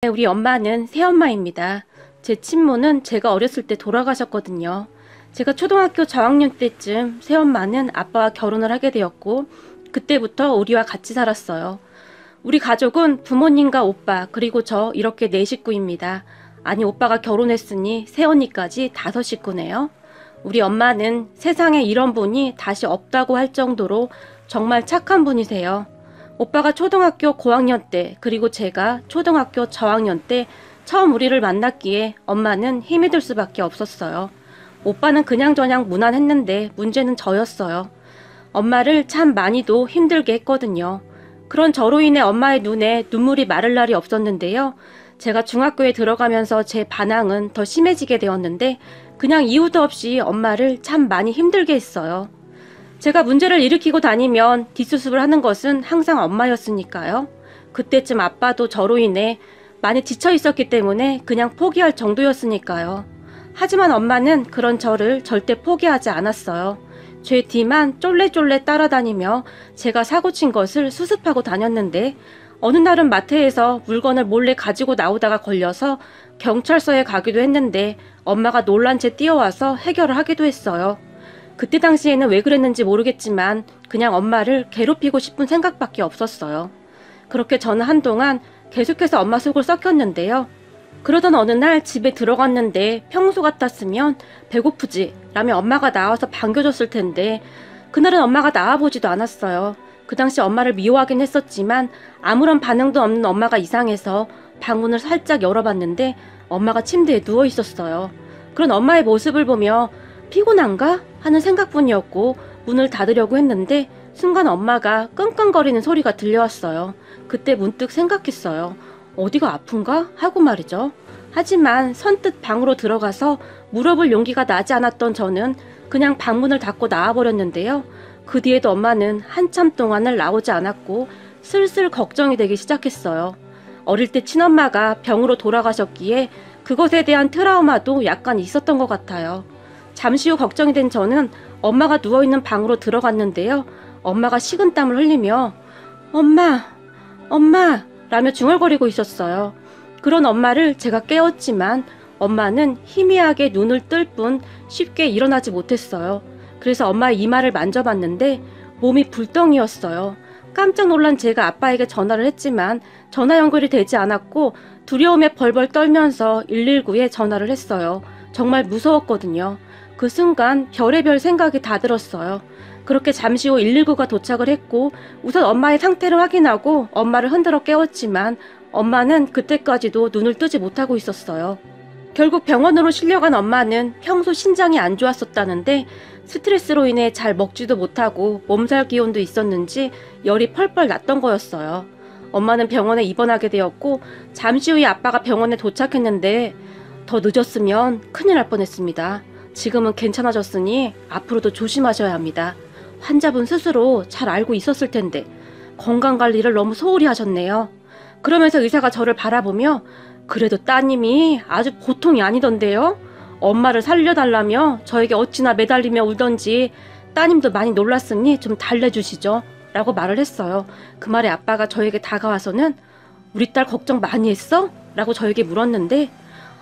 네, 우리 엄마는 새엄마입니다. 제 친모는 제가 어렸을 때 돌아가셨거든요. 제가 초등학교 저학년 때쯤 새엄마는 아빠와 결혼을 하게 되었고 그때부터 우리와 같이 살았어요. 우리 가족은 부모님과 오빠 그리고 저 이렇게 4식구입니다. 아니 오빠가 결혼했으니 새언니까지 5식구네요. 우리 엄마는 세상에 이런 분이 다시 없다고 할 정도로 정말 착한 분이세요. 오빠가 초등학교 고학년 때 그리고 제가 초등학교 저학년 때 처음 우리를 만났기에 엄마는 힘이 들 수밖에 없었어요. 오빠는 그냥저냥 무난했는데 문제는 저였어요. 엄마를 참 많이도 힘들게 했거든요. 그런 저로 인해 엄마의 눈에 눈물이 마를 날이 없었는데요. 제가 중학교에 들어가면서 제 반항은 더 심해지게 되었는데 그냥 이유도 없이 엄마를 참 많이 힘들게 했어요. 제가 문제를 일으키고 다니면 뒷수습을 하는 것은 항상 엄마였으니까요. 그때쯤 아빠도 저로 인해 많이 지쳐 있었기 때문에 그냥 포기할 정도였으니까요. 하지만 엄마는 그런 저를 절대 포기하지 않았어요. 제 뒤만 쫄래쫄래 따라다니며 제가 사고친 것을 수습하고 다녔는데 어느 날은 마트에서 물건을 몰래 가지고 나오다가 걸려서 경찰서에 가기도 했는데 엄마가 놀란 채 뛰어와서 해결을 하기도 했어요. 그때 당시에는 왜 그랬는지 모르겠지만 그냥 엄마를 괴롭히고 싶은 생각밖에 없었어요. 그렇게 저는 한동안 계속해서 엄마 속을 썩혔는데요. 그러던 어느 날 집에 들어갔는데 평소 같았으면 배고프지? 라며 엄마가 나와서 반겨줬을 텐데 그날은 엄마가 나와보지도 않았어요. 그 당시 엄마를 미워하긴 했었지만 아무런 반응도 없는 엄마가 이상해서 방문을 살짝 열어봤는데 엄마가 침대에 누워 있었어요. 그런 엄마의 모습을 보며 피곤한가? 하는 생각뿐이었고 문을 닫으려고 했는데 순간 엄마가 끙끙거리는 소리가 들려왔어요. 그때 문득 생각했어요. 어디가 아픈가? 하고 말이죠. 하지만 선뜻 방으로 들어가서 물어볼 용기가 나지 않았던 저는 그냥 방문을 닫고 나와버렸는데요. 그 뒤에도 엄마는 한참 동안을 나오지 않았고 슬슬 걱정이 되기 시작했어요. 어릴 때 친엄마가 병으로 돌아가셨기에 그것에 대한 트라우마도 약간 있었던 것 같아요. 잠시 후 걱정이 된 저는 엄마가 누워있는 방으로 들어갔는데요. 엄마가 식은땀을 흘리며 엄마 라며 중얼거리고 있었어요. 그런 엄마를 제가 깨웠지만 엄마는 희미하게 눈을 뜰 뿐 쉽게 일어나지 못했어요. 그래서 엄마의 이마를 만져봤는데 몸이 불덩이였어요. 깜짝 놀란 제가 아빠에게 전화를 했지만 전화 연결이 되지 않았고 두려움에 벌벌 떨면서 119에 전화를 했어요. 정말 무서웠거든요. 그 순간 별의별 생각이 다 들었어요. 그렇게 잠시 후 119가 도착을 했고 우선 엄마의 상태를 확인하고 엄마를 흔들어 깨웠지만 엄마는 그때까지도 눈을 뜨지 못하고 있었어요. 결국 병원으로 실려간 엄마는 평소 신장이 안 좋았었다는데 스트레스로 인해 잘 먹지도 못하고 몸살 기운도 있었는지 열이 펄펄 났던 거였어요. 엄마는 병원에 입원하게 되었고 잠시 후에 아빠가 병원에 도착했는데 더 늦었으면 큰일 날 뻔했습니다. 지금은 괜찮아졌으니 앞으로도 조심하셔야 합니다. 환자분 스스로 잘 알고 있었을 텐데 건강관리를 너무 소홀히 하셨네요. 그러면서 의사가 저를 바라보며 그래도 따님이 아주 보통이 아니던데요. 엄마를 살려달라며 저에게 어찌나 매달리며 울던지 따님도 많이 놀랐으니 좀 달래주시죠 라고 말을 했어요. 그 말에 아빠가 저에게 다가와서는 우리 딸 걱정 많이 했어? 라고 저에게 물었는데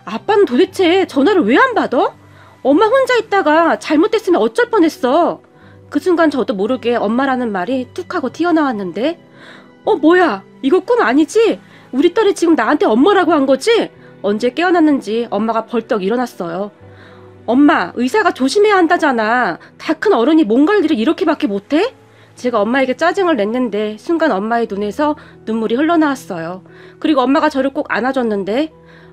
아빠는 도대체 전화를 왜 안 받아? 엄마 혼자 있다가 잘못됐으면 어쩔 뻔했어. 그 순간 저도 모르게 엄마라는 말이 툭 하고 튀어나왔는데 뭐야 이거 꿈 아니지? 우리 딸이 지금 나한테 엄마라고 한 거지? 언제 깨어났는지 엄마가 벌떡 일어났어요. 엄마 의사가 조심해야 한다잖아. 다 큰 어른이 몸 관리를 이렇게밖에 못해? 제가 엄마에게 짜증을 냈는데 순간 엄마의 눈에서 눈물이 흘러나왔어요. 그리고 엄마가 저를 꼭 안아줬는데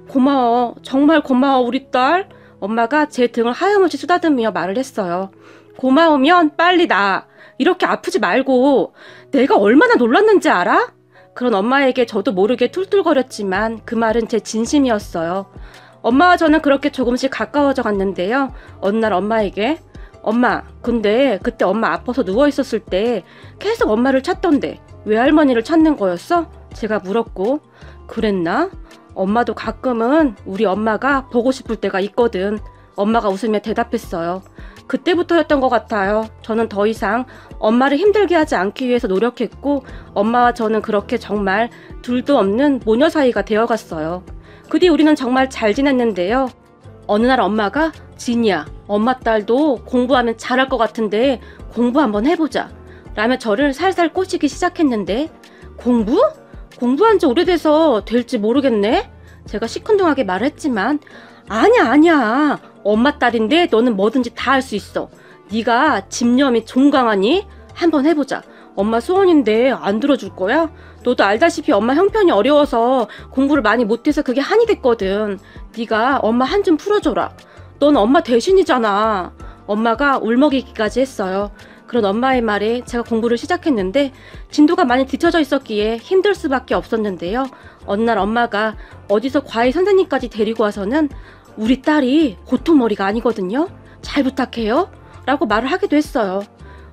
고마워 정말 고마워 우리 딸. 엄마가 제 등을 하염없이 쓰다듬으며 말을 했어요. 고마우면 빨리 나. 이렇게 아프지 말고. 내가 얼마나 놀랐는지 알아? 그런 엄마에게 저도 모르게 툴툴거렸지만 그 말은 제 진심이었어요. 엄마와 저는 그렇게 조금씩 가까워져 갔는데요. 어느 날 엄마에게 엄마 근데 그때 엄마 아파서 누워있었을 때 계속 엄마를 찾던데 외할머니를 찾는 거였어? 제가 물었고 그랬나? 엄마도 가끔은 우리 엄마가 보고 싶을 때가 있거든. 엄마가 웃으며 대답했어요. 그때부터였던 것 같아요. 저는 더 이상 엄마를 힘들게 하지 않기 위해서 노력했고 엄마와 저는 그렇게 정말 둘도 없는 모녀 사이가 되어갔어요. 그 뒤 우리는 정말 잘 지냈는데요. 어느 날 엄마가 진이야, 엄마 딸도 공부하면 잘할 것 같은데 공부 한번 해보자 라며 저를 살살 꼬시기 시작했는데 공부? 공부한 지 오래돼서 될지 모르겠네? 제가 시큰둥하게 말했지만 아니야 엄마 딸인데 너는 뭐든지 다 할 수 있어. 네가 집념이 종강하니? 한번 해보자. 엄마 소원인데 안 들어줄 거야? 너도 알다시피 엄마 형편이 어려워서 공부를 많이 못해서 그게 한이 됐거든. 네가 엄마 한 좀 풀어줘라. 넌 엄마 대신이잖아. 엄마가 울먹이기까지 했어요. 그런 엄마의 말에 제가 공부를 시작했는데 진도가 많이 뒤처져 있었기에 힘들 수밖에 없었는데요. 어느 날 엄마가 어디서 과외 선생님까지 데리고 와서는 우리 딸이 고통머리가 아니거든요. 잘 부탁해요. 라고 말을 하기도 했어요.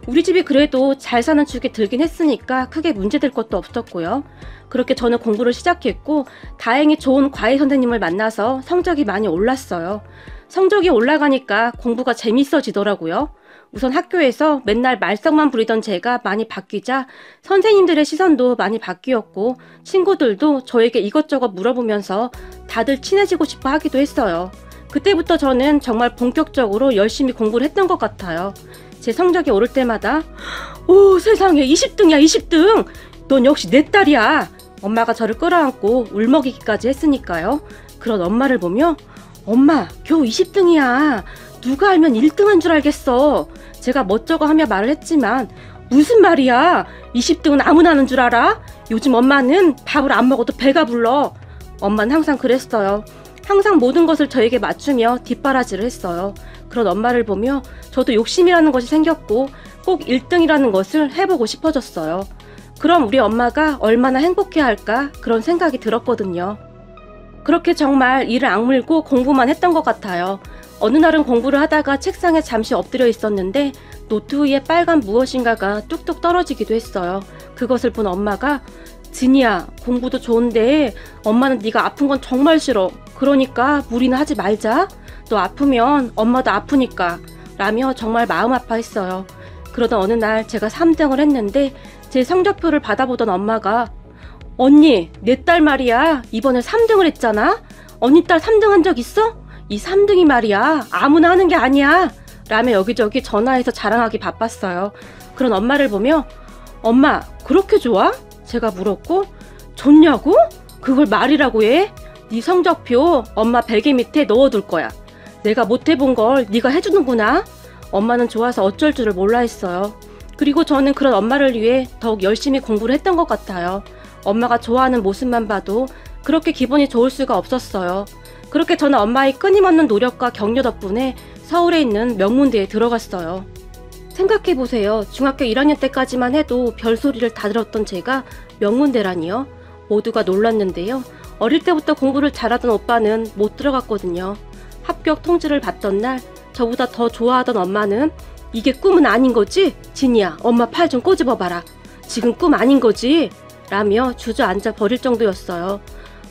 우리 집이 그래도 잘 사는 축에 들긴 했으니까 크게 문제될 것도 없었고요. 그렇게 저는 공부를 시작했고 다행히 좋은 과외 선생님을 만나서 성적이 많이 올랐어요. 성적이 올라가니까 공부가 재밌어지더라고요. 우선 학교에서 맨날 말썽만 부리던 제가 많이 바뀌자 선생님들의 시선도 많이 바뀌었고 친구들도 저에게 이것저것 물어보면서 다들 친해지고 싶어 하기도 했어요. 그때부터 저는 정말 본격적으로 열심히 공부를 했던 것 같아요. 제 성적이 오를 때마다 오 세상에 20등이야 20등! 넌 역시 내 딸이야! 엄마가 저를 끌어안고 울먹이기까지 했으니까요. 그런 엄마를 보며 엄마 겨우 20등이야. 누가 알면 1등한 줄 알겠어. 제가 멋쩍어 하며 말을 했지만 무슨 말이야. 20등은 아무나 하는 줄 알아? 요즘 엄마는 밥을 안 먹어도 배가 불러. 엄마는 항상 그랬어요. 항상 모든 것을 저에게 맞추며 뒷바라지를 했어요. 그런 엄마를 보며 저도 욕심이라는 것이 생겼고 꼭 1등이라는 것을 해보고 싶어졌어요. 그럼 우리 엄마가 얼마나 행복해할까 그런 생각이 들었거든요. 그렇게 정말 이를 악물고 공부만 했던 것 같아요. 어느 날은 공부를 하다가 책상에 잠시 엎드려 있었는데 노트 위에 빨간 무엇인가가 뚝뚝 떨어지기도 했어요. 그것을 본 엄마가 진이야 공부도 좋은데 엄마는 네가 아픈 건 정말 싫어. 그러니까 무리는 하지 말자. 너 아프면 엄마도 아프니까 라며 정말 마음 아파했어요. 그러던 어느 날 제가 3등을 했는데 제 성적표를 받아보던 엄마가 언니 내 딸 말이야 이번에 3등을 했잖아. 언니 딸 3등 한 적 있어? 이 3등이 말이야 아무나 하는 게 아니야 라며 여기저기 전화해서 자랑하기 바빴어요. 그런 엄마를 보며 엄마 그렇게 좋아? 제가 물었고 좋냐고? 그걸 말이라고 해? 네 성적표 엄마 베개 밑에 넣어둘 거야. 내가 못해본 걸 네가 해주는구나. 엄마는 좋아서 어쩔 줄을 몰라 했어요. 그리고 저는 그런 엄마를 위해 더욱 열심히 공부를 했던 것 같아요. 엄마가 좋아하는 모습만 봐도 그렇게 기분이 좋을 수가 없었어요. 그렇게 저는 엄마의 끊임없는 노력과 격려 덕분에 서울에 있는 명문대에 들어갔어요. 생각해보세요. 중학교 1학년 때까지만 해도 별소리를 다 들었던 제가 명문대라니요. 모두가 놀랐는데요. 어릴 때부터 공부를 잘하던 오빠는 못 들어갔거든요. 합격 통지를 받던 날 저보다 더 좋아하던 엄마는 이게 꿈은 아닌 거지? 진이야 엄마 팔 좀 꼬집어봐라. 지금 꿈 아닌 거지? 라며 주저앉아 버릴 정도였어요.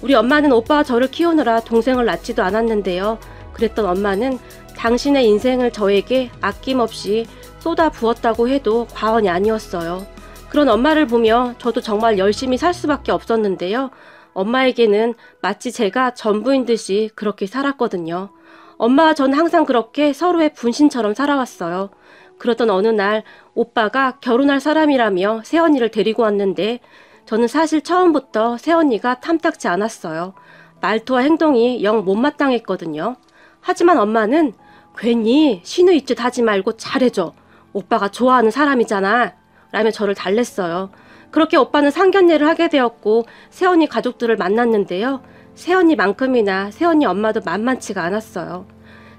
우리 엄마는 오빠와 저를 키우느라 동생을 낳지도 않았는데요. 그랬던 엄마는 당신의 인생을 저에게 아낌없이 쏟아 부었다고 해도 과언이 아니었어요. 그런 엄마를 보며 저도 정말 열심히 살 수밖에 없었는데요. 엄마에게는 마치 제가 전부인 듯이 그렇게 살았거든요. 엄마와 저는 항상 그렇게 서로의 분신처럼 살아왔어요. 그러던 어느 날 오빠가 결혼할 사람이라며 새언니를 데리고 왔는데 저는 사실 처음부터 새언니가 탐탁지 않았어요. 말투와 행동이 영 못마땅했거든요. 하지만 엄마는 괜히 신의 입짓 하지 말고 잘해줘. 오빠가 좋아하는 사람이잖아. 라며 저를 달랬어요. 그렇게 오빠는 상견례를 하게 되었고 새언니 가족들을 만났는데요. 새언니만큼이나 새언니 엄마도 만만치가 않았어요.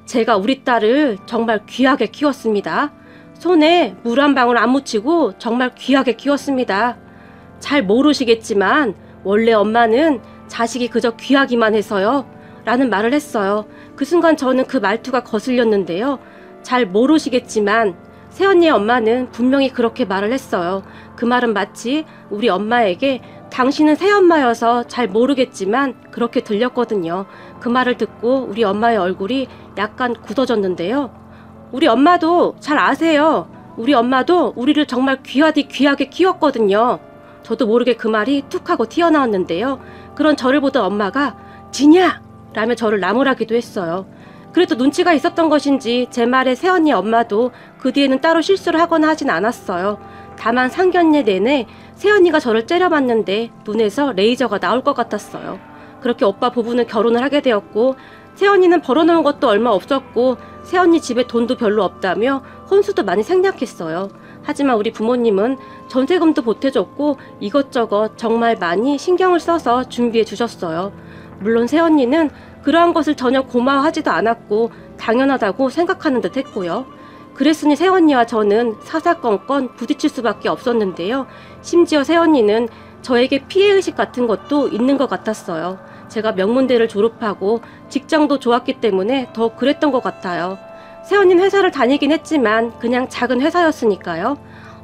제가 우리 딸을 정말 귀하게 키웠습니다. 손에 물 한 방울 안 묻히고 정말 귀하게 키웠습니다. 잘 모르시겠지만 원래 엄마는 자식이 그저 귀하기만 해서요. 라는 말을 했어요. 그 순간 저는 그 말투가 거슬렸는데요. 잘 모르시겠지만 새언니의 엄마는 분명히 그렇게 말을 했어요. 그 말은 마치 우리 엄마에게 당신은 새엄마여서 잘 모르겠지만 그렇게 들렸거든요. 그 말을 듣고 우리 엄마의 얼굴이 약간 굳어졌는데요. 우리 엄마도 잘 아세요. 우리 엄마도 우리를 정말 귀하디 귀하게 키웠거든요. 저도 모르게 그 말이 툭 하고 튀어나왔는데요. 그런 저를 보던 엄마가 지냐! 라며 저를 나무라기도 했어요. 그래도 눈치가 있었던 것인지 제 말에 새언니 엄마도 그 뒤에는 따로 실수를 하거나 하진 않았어요. 다만 상견례 내내 새언니가 저를 째려봤는데 눈에서 레이저가 나올 것 같았어요. 그렇게 오빠 부부는 결혼을 하게 되었고 새언니는 벌어놓은 것도 얼마 없었고 새언니 집에 돈도 별로 없다며 혼수도 많이 생략했어요. 하지만 우리 부모님은 전세금도 보태줬고 이것저것 정말 많이 신경을 써서 준비해 주셨어요. 물론 새언니는 그러한 것을 전혀 고마워하지도 않았고 당연하다고 생각하는 듯 했고요. 그랬으니 새언니와 저는 사사건건 부딪힐 수밖에 없었는데요. 심지어 새언니는 저에게 피해의식 같은 것도 있는 것 같았어요. 제가 명문대를 졸업하고 직장도 좋았기 때문에 더 그랬던 것 같아요. 새언니는 회사를 다니긴 했지만 그냥 작은 회사였으니까요.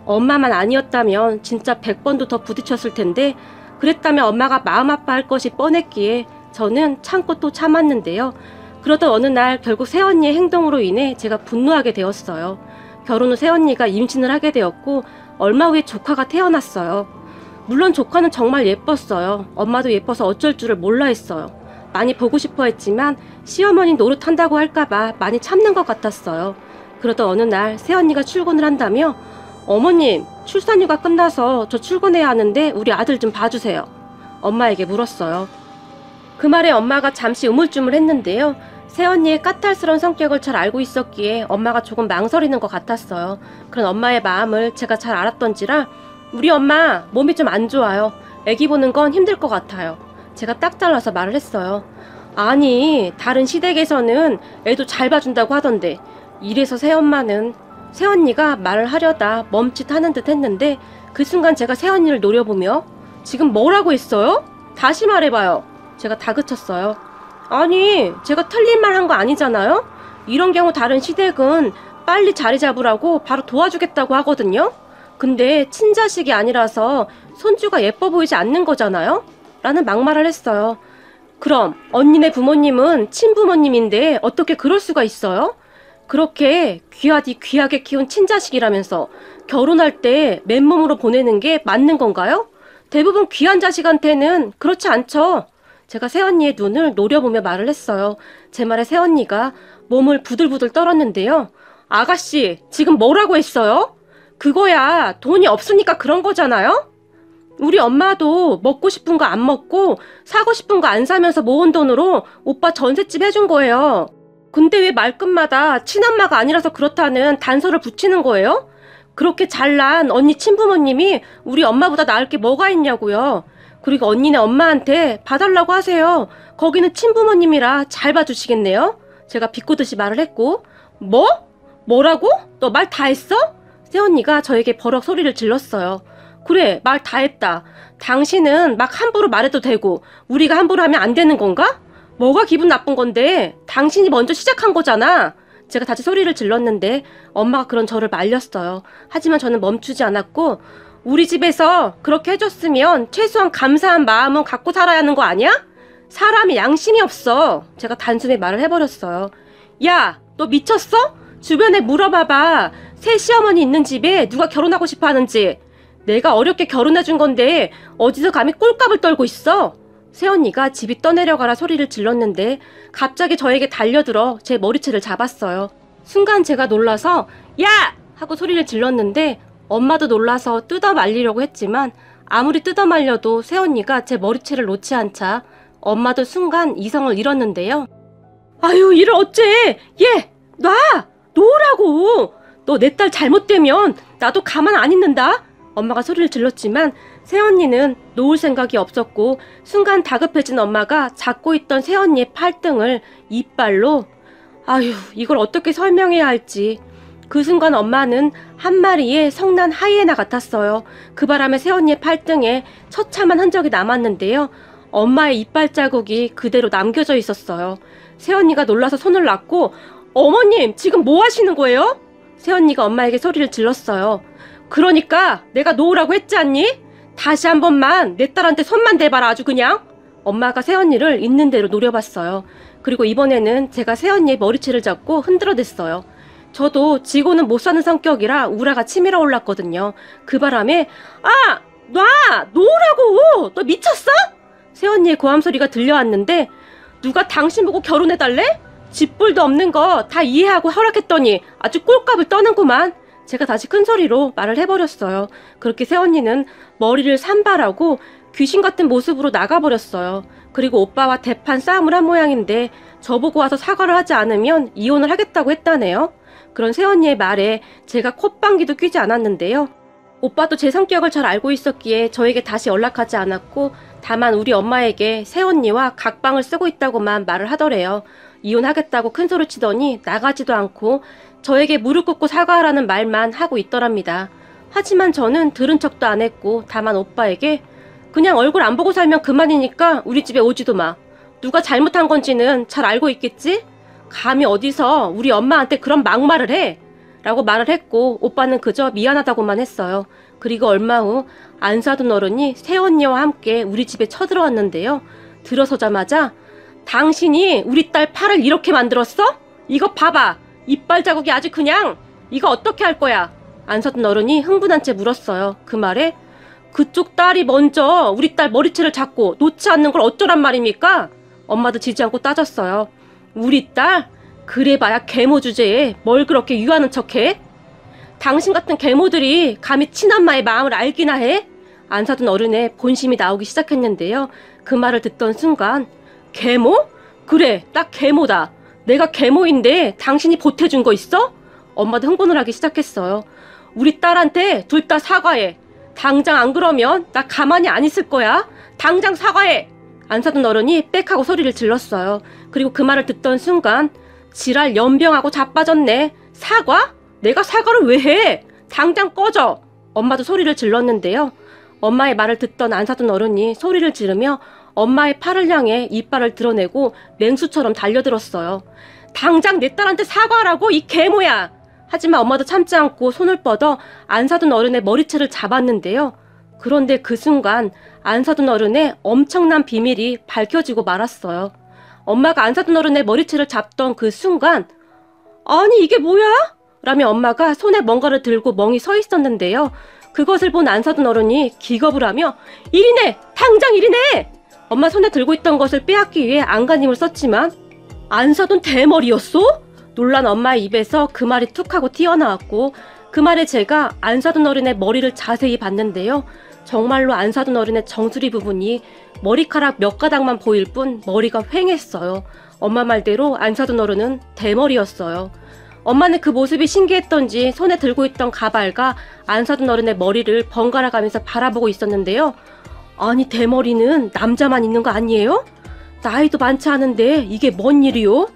엄마만 아니었다면 진짜 100번도 더 부딪혔을 텐데 그랬다면 엄마가 마음 아파할 것이 뻔했기에 저는 참고 또 참았는데요. 그러던 어느 날 결국 새언니의 행동으로 인해 제가 분노하게 되었어요. 결혼 후 새언니가 임신을 하게 되었고 얼마 후에 조카가 태어났어요. 물론 조카는 정말 예뻤어요. 엄마도 예뻐서 어쩔 줄을 몰라 했어요. 많이 보고 싶어 했지만 시어머니 노릇한다고 할까봐 많이 참는 것 같았어요. 그러던 어느 날 새언니가 출근을 한다며 어머님, 출산휴가 끝나서 저 출근해야 하는데 우리 아들 좀 봐주세요. 엄마에게 물었어요. 그 말에 엄마가 잠시 우물쭈물했는데요. 새언니의 까탈스러운 성격을 잘 알고 있었기에 엄마가 조금 망설이는 것 같았어요. 그런 엄마의 마음을 제가 잘 알았던지라 우리 엄마 몸이 좀 안 좋아요. 애기 보는 건 힘들 것 같아요. 제가 딱 잘라서 말을 했어요. 아니, 다른 시댁에서는 애도 잘 봐준다고 하던데 이래서 새언니가 말을 하려다 멈칫하는 듯 했는데 그 순간 제가 새언니를 노려보며 지금 뭐라고 했어요? 다시 말해봐요. 제가 다그쳤어요. 아니, 제가 틀린 말 한 거 아니잖아요? 이런 경우 다른 시댁은 빨리 자리 잡으라고 바로 도와주겠다고 하거든요? 근데 친자식이 아니라서 손주가 예뻐 보이지 않는 거잖아요? 라는 막말을 했어요. 그럼 언니네 부모님은 친부모님인데 어떻게 그럴 수가 있어요? 그렇게 귀하디 귀하게 키운 친자식이라면서 결혼할 때 맨몸으로 보내는 게 맞는 건가요? 대부분 귀한 자식한테는 그렇지 않죠. 제가 새언니의 눈을 노려보며 말을 했어요. 제 말에 새언니가 몸을 부들부들 떨었는데요. 아가씨, 지금 뭐라고 했어요? 그거야 돈이 없으니까 그런 거잖아요? 우리 엄마도 먹고 싶은 거 안 먹고 사고 싶은 거 안 사면서 모은 돈으로 오빠 전셋집 해준 거예요. 근데 왜 말끝마다 친엄마가 아니라서 그렇다는 단서를 붙이는 거예요? 그렇게 잘난 언니 친부모님이 우리 엄마보다 나을 게 뭐가 있냐고요. 그리고 언니네 엄마한테 봐달라고 하세요. 거기는 친부모님이라 잘 봐주시겠네요. 제가 비꼬듯이 말을 했고 뭐? 뭐라고? 너 말 다 했어? 새언니가 저에게 버럭 소리를 질렀어요. 그래, 말 다 했다. 당신은 막 함부로 말해도 되고 우리가 함부로 하면 안 되는 건가? 뭐가 기분 나쁜 건데? 당신이 먼저 시작한 거잖아. 제가 다시 소리를 질렀는데 엄마가 그런 저를 말렸어요. 하지만 저는 멈추지 않았고 우리 집에서 그렇게 해줬으면 최소한 감사한 마음은 갖고 살아야 하는 거 아니야? 사람이 양심이 없어. 제가 단숨에 말을 해버렸어요. 야, 너 미쳤어? 주변에 물어봐봐. 새 시어머니 있는 집에 누가 결혼하고 싶어 하는지. 내가 어렵게 결혼해준 건데 어디서 감히 꼴값을 떨고 있어? 새언니가 집이 떠내려가라 소리를 질렀는데 갑자기 저에게 달려들어 제 머리채를 잡았어요. 순간 제가 놀라서 야! 하고 소리를 질렀는데 엄마도 놀라서 뜯어 말리려고 했지만 아무리 뜯어 말려도 새언니가 제 머리채를 놓지 않자 엄마도 순간 이성을 잃었는데요. 아유, 이를 어째! 얘! 놔! 놓으라고! 너 내 딸 잘못되면 나도 가만 안 있는다? 엄마가 소리를 질렀지만 새언니는 놓을 생각이 없었고 순간 다급해진 엄마가 잡고 있던 새언니의 팔등을 이빨로 아유, 이걸 어떻게 설명해야 할지. 그 순간 엄마는 한 마리의 성난 하이에나 같았어요. 그 바람에 새언니의 팔등에 처참한 흔적이 남았는데요. 엄마의 이빨 자국이 그대로 남겨져 있었어요. 새언니가 놀라서 손을 놨고 어머님, 지금 뭐 하시는 거예요? 새언니가 엄마에게 소리를 질렀어요. 그러니까 내가 놓으라고 했지 않니? 다시 한 번만 내 딸한테 손만 대봐라 아주 그냥. 엄마가 새언니를 있는 대로 노려봤어요. 그리고 이번에는 제가 새언니의 머리채를 잡고 흔들어댔어요. 저도 지고는 못 사는 성격이라 우라가 치밀어 올랐거든요. 그 바람에 아! 놔! 놓으라고! 너 미쳤어? 새언니의 고함 소리가 들려왔는데 누가 당신 보고 결혼해달래? 집불도 없는 거 다 이해하고 허락했더니 아주 꼴값을 떠는구만. 제가 다시 큰 소리로 말을 해버렸어요. 그렇게 새언니는 머리를 산발하고 귀신 같은 모습으로 나가버렸어요. 그리고 오빠와 대판 싸움을 한 모양인데 저보고 와서 사과를 하지 않으면 이혼을 하겠다고 했다네요. 그런 새언니의 말에 제가 콧방귀도 뀌지 않았는데요. 오빠도 제 성격을 잘 알고 있었기에 저에게 다시 연락하지 않았고 다만 우리 엄마에게 새언니와 각방을 쓰고 있다고만 말을 하더래요. 이혼하겠다고 큰소리 치더니 나가지도 않고 저에게 무릎 꿇고 사과하라는 말만 하고 있더랍니다. 하지만 저는 들은 척도 안 했고 다만 오빠에게 그냥 얼굴 안 보고 살면 그만이니까 우리 집에 오지도 마. 누가 잘못한 건지는 잘 알고 있겠지? 감히 어디서 우리 엄마한테 그런 막말을 해? 라고 말을 했고 오빠는 그저 미안하다고만 했어요. 그리고 얼마 후 안 사둔 어른이 새언니와 함께 우리 집에 쳐들어왔는데요. 들어서자마자 당신이 우리 딸 팔을 이렇게 만들었어? 이거 봐봐. 이빨 자국이 아주 그냥 이거 어떻게 할 거야? 안 사둔 어른이 흥분한 채 물었어요. 그 말에 그쪽 딸이 먼저 우리 딸 머리채를 잡고 놓지 않는 걸 어쩌란 말입니까? 엄마도 지지 않고 따졌어요. 우리 딸? 그래봐야 계모 주제에 뭘 그렇게 유하는 척해? 당신 같은 계모들이 감히 친엄마의 마음을 알기나 해? 안 사둔 어른의 본심이 나오기 시작했는데요. 그 말을 듣던 순간 계모? 그래, 딱 계모다. 내가 계모인데 당신이 보태준 거 있어? 엄마도 흥분을 하기 시작했어요. 우리 딸한테 둘 다 사과해. 당장 안 그러면 나 가만히 안 있을 거야. 당장 사과해. 안 사둔 어른이 빽하고 소리를 질렀어요. 그리고 그 말을 듣던 순간 지랄 연병하고 자빠졌네. 사과? 내가 사과를 왜 해? 당장 꺼져. 엄마도 소리를 질렀는데요. 엄마의 말을 듣던 안 사둔 어른이 소리를 지르며 엄마의 팔을 향해 이빨을 드러내고 맹수처럼 달려들었어요. 당장 내 딸한테 사과하라고 이 개모야. 하지만 엄마도 참지 않고 손을 뻗어 안 사둔 어른의 머리채를 잡았는데요. 그런데 그 순간 안 사둔 어른의 엄청난 비밀이 밝혀지고 말았어요. 엄마가 안 사둔 어른의 머리채를 잡던 그 순간 아니 이게 뭐야? 라며 엄마가 손에 뭔가를 들고 멍이 서 있었는데요. 그것을 본 안 사둔 어른이 기겁을 하며 이리 내! 당장 이리 내! 엄마 손에 들고 있던 것을 빼앗기 위해 안간힘을 썼지만 안 사둔 대머리였소? 놀란 엄마의 입에서 그 말이 툭 하고 튀어나왔고 그 말에 제가 안 사둔 어른의 머리를 자세히 봤는데요. 정말로 안 사둔 어른의 정수리 부분이 머리카락 몇 가닥만 보일 뿐 머리가 휑했어요. 엄마 말대로 안 사둔 어른은 대머리였어요. 엄마는 그 모습이 신기했던지 손에 들고 있던 가발과 안 사둔 어른의 머리를 번갈아 가면서 바라보고 있었는데요. 아니 대머리는 남자만 있는 거 아니에요? 나이도 많지 않은데 이게 뭔 일이요?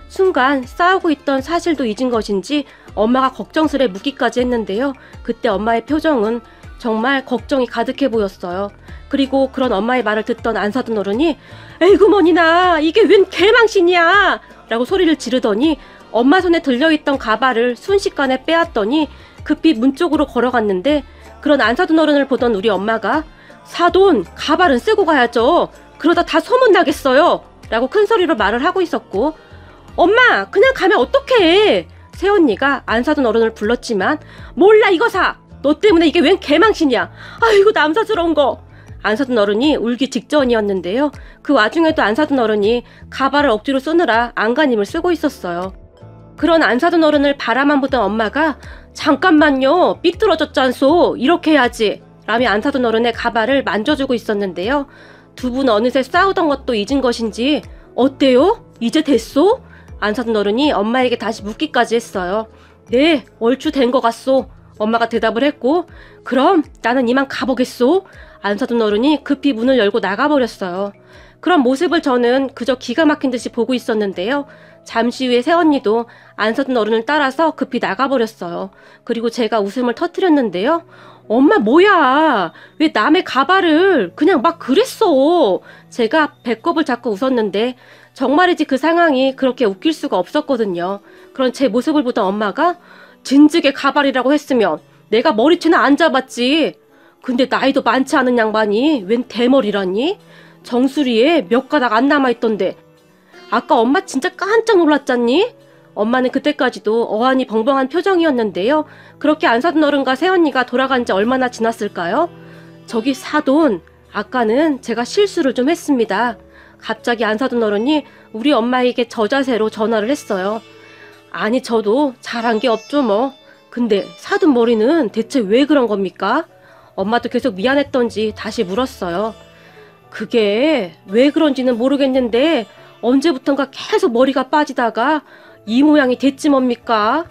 순간 싸우고 있던 사실도 잊은 것인지 엄마가 걱정스레 묻기까지 했는데요. 그때 엄마의 표정은 정말 걱정이 가득해 보였어요. 그리고 그런 엄마의 말을 듣던 안 사둔 어른이 에이구머니나 이게 웬 개망신이야 라고 소리를 지르더니 엄마 손에 들려있던 가발을 순식간에 빼앗더니 급히 문 쪽으로 걸어갔는데 그런 안 사둔 어른을 보던 우리 엄마가 사돈 가발은 쓰고 가야죠. 그러다 다 소문나겠어요 라고 큰소리로 말을 하고 있었고 엄마 그냥 가면 어떡해. 새언니가 안 사둔 어른을 불렀지만 몰라 이거 사. 너 때문에 이게 웬 개망신이야. 아이고 남사스러운 거. 안 사둔 어른이 울기 직전이었는데요. 그 와중에도 안 사둔 어른이 가발을 억지로 쓰느라 안간힘을 쓰고 있었어요. 그런 안 사둔 어른을 바라만 보던 엄마가 잠깐만요 삐뚤어졌잖소 이렇게 해야지 라며 안 사둔 어른의 가발을 만져주고 있었는데요. 두 분 어느새 싸우던 것도 잊은 것인지 어때요? 이제 됐소? 안 사둔 어른이 엄마에게 다시 묻기까지 했어요. 네 얼추 된 것 같소. 엄마가 대답을 했고 그럼 나는 이만 가보겠소. 안 사둔 어른이 급히 문을 열고 나가버렸어요. 그런 모습을 저는 그저 기가 막힌 듯이 보고 있었는데요. 잠시 후에 새언니도 안 사둔 어른을 따라서 급히 나가버렸어요. 그리고 제가 웃음을 터뜨렸는데요. 엄마 뭐야 왜 남의 가발을 그냥 막 그랬어. 제가 배꼽을 잡고 웃었는데 정말이지 그 상황이 그렇게 웃길 수가 없었거든요. 그런 제 모습을 보던 엄마가 진즉에 가발이라고 했으면 내가 머리채는 안 잡았지. 근데 나이도 많지 않은 양반이 웬 대머리라니? 정수리에 몇 가닥 안 남아있던데 아까 엄마 진짜 깜짝 놀랐잖니? 엄마는 그때까지도 어안이 벙벙한 표정이었는데요. 그렇게 안 사돈 어른과 새언니가 돌아간 지 얼마나 지났을까요? 저기 사돈, 아까는 제가 실수를 좀 했습니다. 갑자기 안 사돈 어른이 우리 엄마에게 저 자세로 전화를 했어요. 아니, 저도 잘한 게 없죠 뭐. 근데 사돈 머리는 대체 왜 그런 겁니까? 엄마도 계속 미안했던지 다시 물었어요. 그게 왜 그런지는 모르겠는데 언제부턴가 계속 머리가 빠지다가 이 모양이 됐지 뭡니까?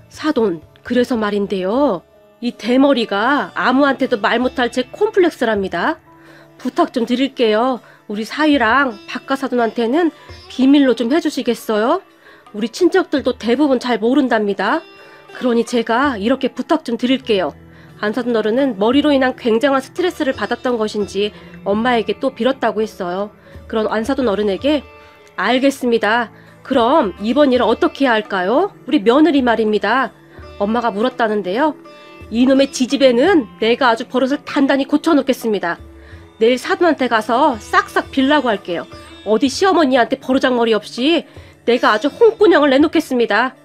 사돈, 그래서 말인데요. 이 대머리가 아무한테도 말 못할 제 콤플렉스랍니다. 부탁 좀 드릴게요. 우리 사위랑 박가사돈한테는 비밀로 좀 해주시겠어요? 우리 친척들도 대부분 잘 모른답니다. 그러니 제가 이렇게 부탁 좀 드릴게요. 안사돈 어른은 머리로 인한 굉장한 스트레스를 받았던 것인지 엄마에게 또 빌었다고 했어요. 그런 안사돈 어른에게 알겠습니다. 그럼 이번 일은 어떻게 해야 할까요? 우리 며느리 말입니다. 엄마가 물었다는데요. 이놈의 지집애는 내가 아주 버릇을 단단히 고쳐놓겠습니다. 내일 사돈한테 가서 싹싹 빌라고 할게요. 어디 시어머니한테 버르장머리 없이 내가 아주 홍군형을 내놓겠습니다.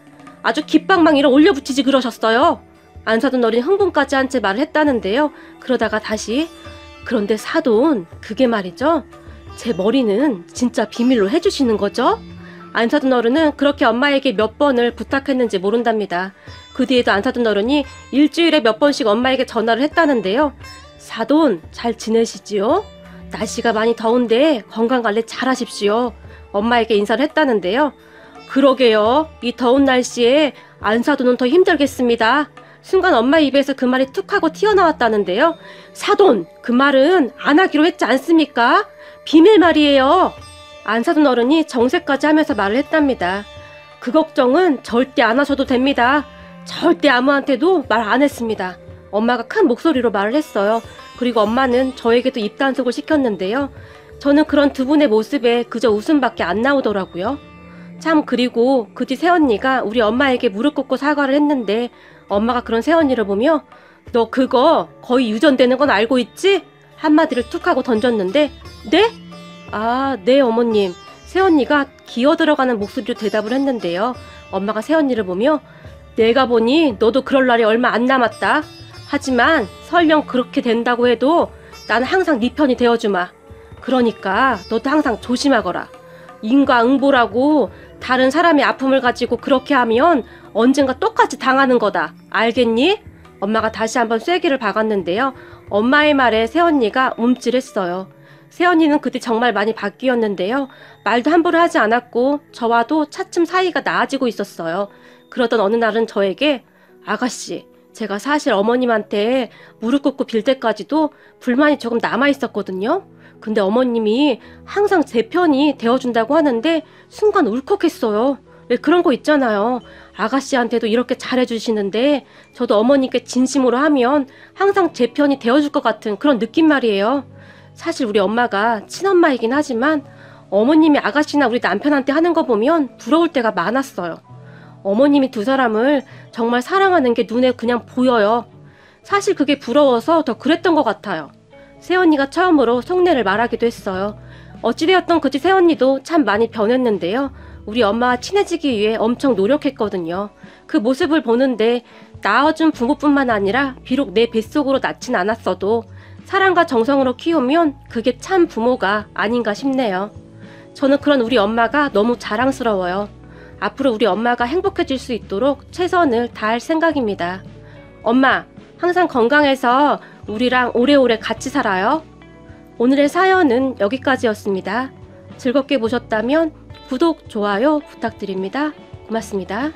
아주 깃방망이를 올려붙이지 그러셨어요. 안사돈 어린 흥분까지 한 채 말을 했다는데요. 그러다가 다시 그런데 사돈, 그게 말이죠. 제 머리는 진짜 비밀로 해주시는 거죠? 안사돈 어른은 그렇게 엄마에게 몇 번을 부탁했는지 모른답니다. 그 뒤에도 안사돈 어른이 일주일에 몇 번씩 엄마에게 전화를 했다는데요. 사돈, 잘 지내시지요? 날씨가 많이 더운데 건강관리 잘 하십시오. 엄마에게 인사를 했다는데요. 그러게요. 이 더운 날씨에 안사돈은 더 힘들겠습니다. 순간 엄마 입에서 그 말이 툭 하고 튀어나왔다는데요. 사돈, 그 말은 안 하기로 했지 않습니까? 비밀 말이에요. 안사돈 어른이 정색까지 하면서 말을 했답니다. 그 걱정은 절대 안 하셔도 됩니다. 절대 아무한테도 말 안 했습니다. 엄마가 큰 목소리로 말을 했어요. 그리고 엄마는 저에게도 입단속을 시켰는데요. 저는 그런 두 분의 모습에 그저 웃음밖에 안 나오더라고요. 참, 그리고 그 뒤 새언니가 우리 엄마에게 무릎 꿇고 사과를 했는데 엄마가 그런 새언니를 보며 너 그거 거의 유전되는 건 알고 있지? 한마디를 툭 하고 던졌는데 네? 아, 네 어머님. 새언니가 기어 들어가는 목소리로 대답을 했는데요. 엄마가 새언니를 보며 내가 보니 너도 그럴 날이 얼마 안 남았다. 하지만 설령 그렇게 된다고 해도 나는 항상 네 편이 되어주마. 그러니까 너도 항상 조심하거라. 인과응보라고 다른 사람의 아픔을 가지고 그렇게 하면 언젠가 똑같이 당하는 거다. 알겠니? 엄마가 다시 한번 쐐기를 박았는데요. 엄마의 말에 새언니가 움찔했어요. 새언니는 그때 정말 많이 바뀌었는데요. 말도 함부로 하지 않았고 저와도 차츰 사이가 나아지고 있었어요. 그러던 어느 날은 저에게 아가씨, 제가 사실 어머님한테 무릎 꿇고 빌 때까지도 불만이 조금 남아있었거든요. 근데 어머님이 항상 제 편이 되어준다고 하는데 순간 울컥했어요. 왜 그런 거 있잖아요. 아가씨한테도 이렇게 잘해주시는데 저도 어머님께 진심으로 하면 항상 제 편이 되어줄 것 같은 그런 느낌 말이에요. 사실 우리 엄마가 친엄마이긴 하지만 어머님이 아가씨나 우리 남편한테 하는 거 보면 부러울 때가 많았어요. 어머님이 두 사람을 정말 사랑하는 게 눈에 그냥 보여요. 사실 그게 부러워서 더 그랬던 것 같아요. 새언니가 처음으로 속내를 말하기도 했어요. 어찌되었던 그지 새언니도 참 많이 변했는데요. 우리 엄마와 친해지기 위해 엄청 노력했거든요. 그 모습을 보는데 낳아준 부모뿐만 아니라 비록 내 뱃속으로 낳진 않았어도 사랑과 정성으로 키우면 그게 참 부모가 아닌가 싶네요. 저는 그런 우리 엄마가 너무 자랑스러워요. 앞으로 우리 엄마가 행복해질 수 있도록 최선을 다할 생각입니다. 엄마, 항상 건강해서 우리랑 오래오래 같이 살아요. 오늘의 사연은 여기까지였습니다. 즐겁게 보셨다면 구독, 좋아요 부탁드립니다. 고맙습니다.